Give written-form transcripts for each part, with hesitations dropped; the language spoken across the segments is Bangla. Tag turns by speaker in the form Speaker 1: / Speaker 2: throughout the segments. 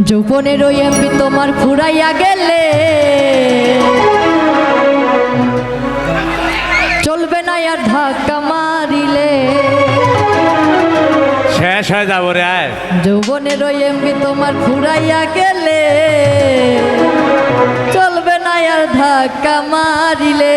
Speaker 1: যৌবনের ওই এমবি তোমার ফুরাইয়া গেলে চলবে না আর ধাক্কা মারিলে
Speaker 2: শেষ হয়ে যাবো রে আয়।
Speaker 1: যৌবনের ওই এমবি তোমার ফুরাইয়া গেলে চলবে না আর ধাক্কা মারিলে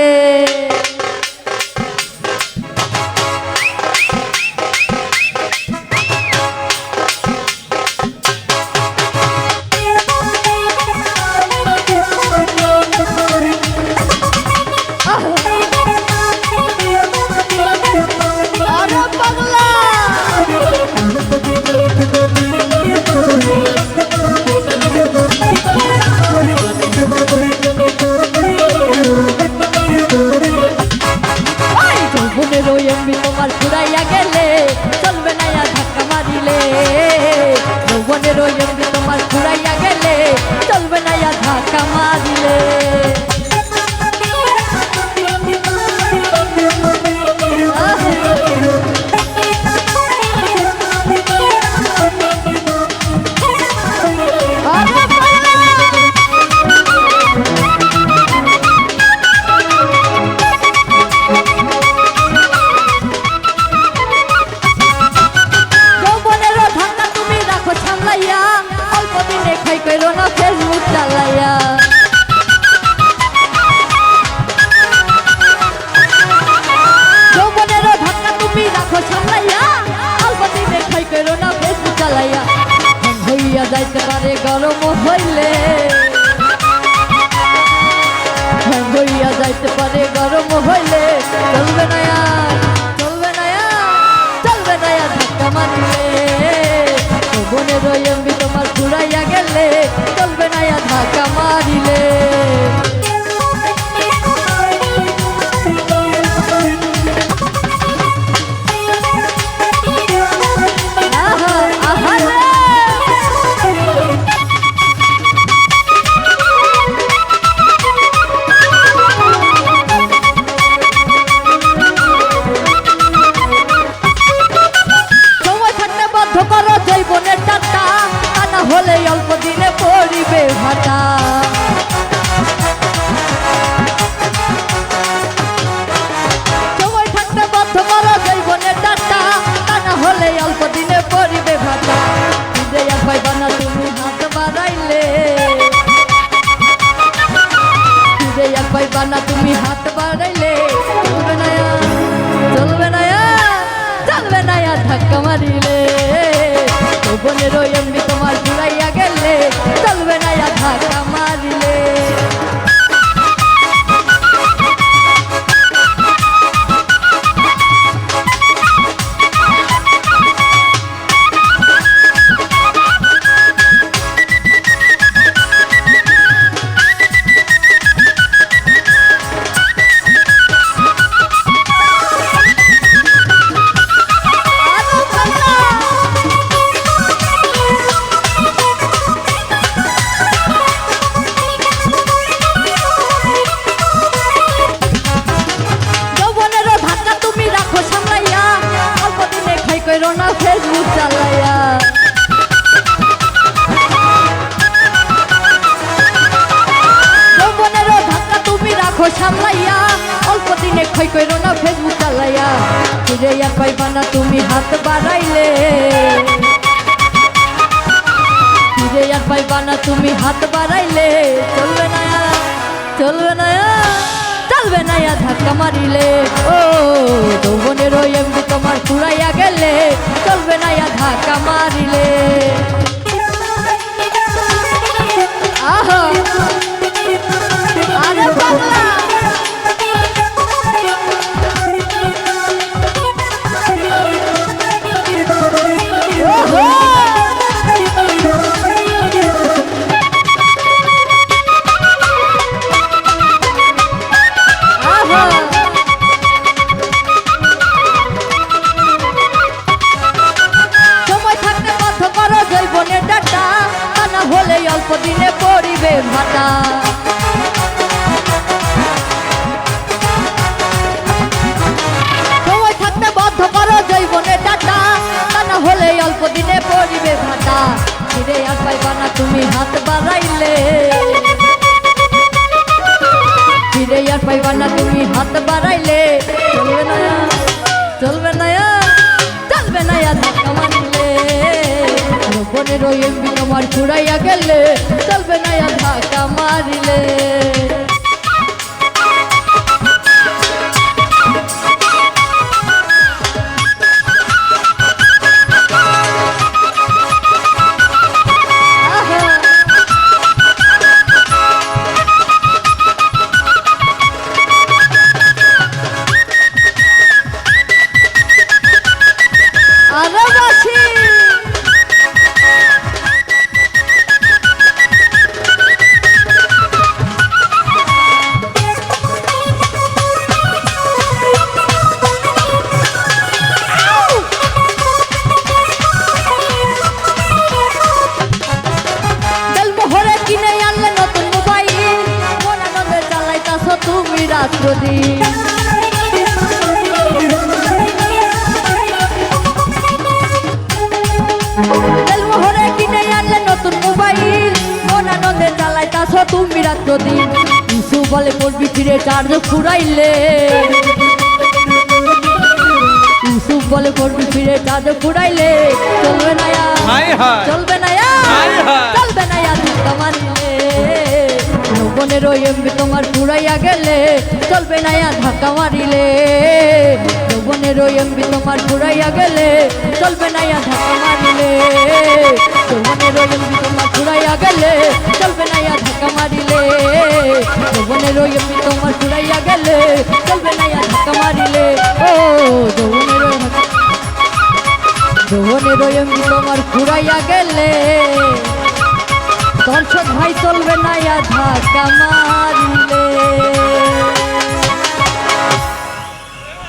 Speaker 1: তোমার ফুরাইয়া গেলে চলবে না আর ধাক্কা মারিলে যৌবনের ওই এমবি তোমার ফুরাইয়া গেলে চলবে না আর ধাক্কা মারিলে ফেসবুক চালাইয়া যৌবনেরও ধাক্কা তুমি রাখো সামলাইয়া অল্প দিনে খাই করো না ফেসবুক চালাইয়া হইয়া যাইতে পারে গরম হইলে হইয়া যাইতে পারে গরম হইলে চলবে না চলবে না চলবে না ধাক্কা মারিলে যৌবনেরও এমবি তোমার ঘুরাইয়া গেলে চলবে না ধাক্কা মারিলে হলে অল্প দিনে পড়িবে ভাটা সময় থাকতে বদ্ধ করো জৈবনের ডাটা তা না হলে অল্প দিনে পড়িবে ভাটা ফিরে আর পাইবা না তুমি হাত বাড়াইলে ফিরে আর পাইবা না তুমি হাত বাড়াইলে চলবে না চলবে না চলবে না ধাক্কা মারিলে যৌবনের ওই এমবি তোমার ঘুরাইয়া গেলে চলবে না ধাক্কা মারিলে করো না ফেসবুক চালাইয়া যৌবনেরও ধাক্কা তুমি রাখো সামলাইয়া অল্প দিনে ক্ষয় করো না ফেসবুক চালাইয়া ফিরে আর পাইবা না তুমি হাত বাড়াইলে ফিরে আর পাইবা না তুমি হাত বাড়াইলে চলবে না চলবে না চলবে না ধাক্কা মারিলে ও যৌবনের ওই এমবি তোমার ফুরাইয়া গেলে চলবে না ধাক্কা মারিলে আহা আরে বাংলা অল্প দিনে পড়িবে ভাটা সময় থাকতে বদ্ধ করো জৈবনে ডাটা তা না হলে অল্প দিনে পড়িবে ভাটা ফিরে আর পাইবা না তুমি পাইবা না তুমি হাত বাড়াইলে চলবে না চলবে না চলবে না ধাক্কা মারিলে গোপনের ওই এমবি তোমার ফুরাইয়া গেলে চলবে না ধাক্কা মারিলে তুমি রাত্রদিন মোহরে কিনে আনলে নতুন মোবাইল মন আনন্দে চালাইতাছ তুমি রাত্রদিন ইসু বলে পড়বি ফিরে চার্জ ফুরাইলে ইউসুফ বলে পড়বি ফিরে চাঁদ ফুরাইলে চলবে না চলবে না চলবে না ধাক্কা মারিলে যৌবনের ওই এমবি তোমার ফুরাইয়া গেলে চলবে না ধাক্কা মারিলে যৌবনের ওই এমবি তোমার ফুরাইয়া গেলে চলবে না ধাক্কা মারিলে যৌবনের ওই এমবি তোমার ফুরাইয়া গেলে চলবে না ধাক্কা মারিলে যৌবনের ওই এমবি তোমার ফুরাইয়া গেলে চলবে না ধাক্কা মারিলে ও যৌবনের ওই এমবি তোমার ফুরাইয়া গেলে দর্শক ভাই চলবে না ধাক্কা মারিলে